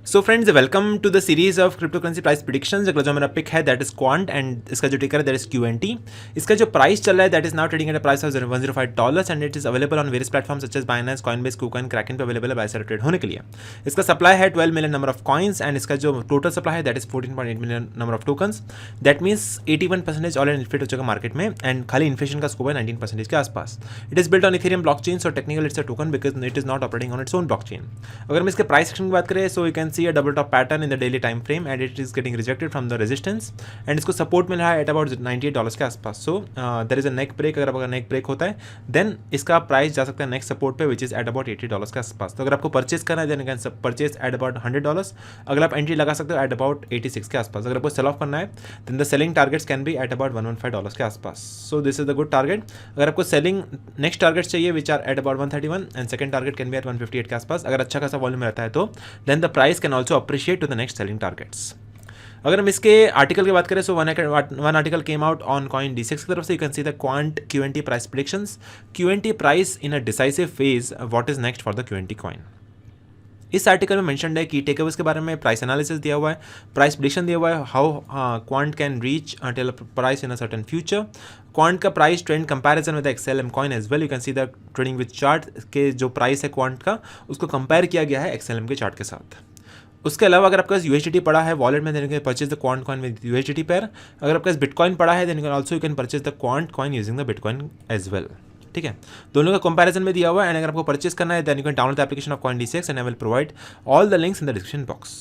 So friends, welcome to the series of crypto currency price predictions. अगला जो मेरा pick है दैट इज क्वांट एंड इसका जो टिकर है दैट इज QNT। इसका जो प्राइस चल रहा है that is now trading at a price of $105 and it is available on various platforms such as Binance, Coinbase, KuCoin, Kraken पे अवेलेबल है बाय साइड ट्रेड होने के लिए। इसका सप्लाई है 12 million number of coins and इसका जो total supply है that is 14.8 million number of tokens. That means 81% already inflate हो चुका मार्केट में एंड खाली इन्फ्लेशन का स्कोप है 19% के आसपास। It is built on Ethereum blockchain, so technical it's a token because it is not operating on its own blockchain. अगर हम इसके प्राइस सेक्शन की बात करें so you can C a double top pattern in the daily time frame and it is getting rejected from the resistance and इसको support मिल रहा है एट अबाउट $98 के आसपास। So there is a neck break. अगर neck break होता है then इसका प्राइस जा सकता है नेक्स्ट सपोर्ट पे विच इज एट अबाउट $80 के आसपास। तो अगर आपको परचेज करना है then can purchase at about $100। अगर आप एंट्री लगा सकते हो एट अबाउट 86 के आसपास। अगर आपको सेल ऑफ करना है then the selling targets can be at about $115 के आसपास। So this is the good target. अगर आपको सेलिंग नेक्स्ट टारगेट चाहिए which are at about 131 and second target can be at 158 के आसपास। अगर अच्छा खासा वॉल्यूम रहता है तो then the price can also appreciate to the next selling targets. अगर हम इसके आर्टिकल की बात करें so one article came out on coin D6 की तरफ से। You can see the quant QNT price predictions. QNT price in a decisive phase, what is next for the QNT coin. इस आर्टिकल में mentioned है कि takeaways के बारे में, प्राइस एनालिसिस दिया हुआ है, प्राइस प्रिडिक्शन दिया हुआ है, how Quant can reach till price in a certain future. Quant का price trend comparison with XLM coin as well. You can see the trading with chart के जो प्राइस है क्वांट का उसको कंपेयर किया गया है XLM के चार्ट के साथ। उसके अलावा अगर आपके पास USDT पड़ा है वॉलेट में then you can purchase the Quant coin with USDT pair. अगर आपके पास बिटकॉइन पड़ा है then you can purchase the Quant coin using the bitcoin as well. ठीक है, दोनों का कंपैरिजन में दिया हुआ है एंड अगर आपको परचेज करना है then you can download the application of coin D6 and I will provide all the links in the description box.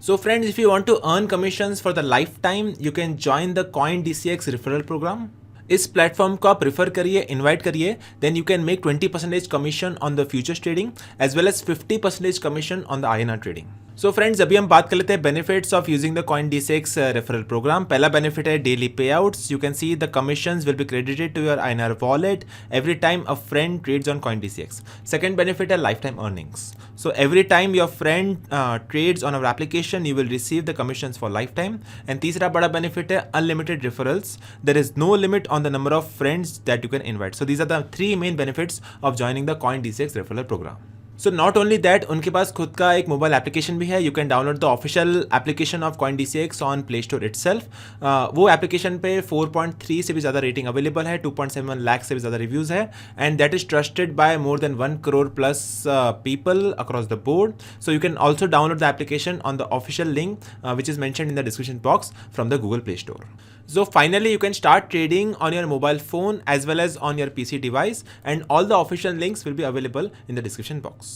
So friends, if you want to earn commissions for the lifetime, you can join the Coin DCX referral program. इस platform को आप prefer करिए, invite करिए, then you can make 20% commission on the futures trading as well as 50% commission on the INR trading. So friends, अभी हम बात कर लेते हैं benefits of using the coin D6 referral program. पहला बेनिफिट है daily payouts. You can see the commissions will be credited to your INR wallet every time a friend trades on coin D6। Second benefit है life time earnings. So every time your friend trades on our application, you will receive the commissions for lifetime. And तीसरा बड़ा benefit है unlimited referrals. There is no limit on the number of friends that you can invite. So these are the three main benefits of joining the Coin D6 referral program. So not only that, उनके पास खुद का एक mobile application भी है। You can download the official application of coin D6 on play store itself. वो application पे 4.3 से भी ज़्यादा रेटिंग अवेलेबल है, 2.7 लाख से भी ज़्यादा रिव्यूज़ है and that is trusted bye more than 1 crore plus people across the board. So you can also download the application on the official link which is mentioned in the description box from the Google Play Store. So finally, you can start trading on your mobile phone as well as on your PC device, and all the official links will be available in the description box.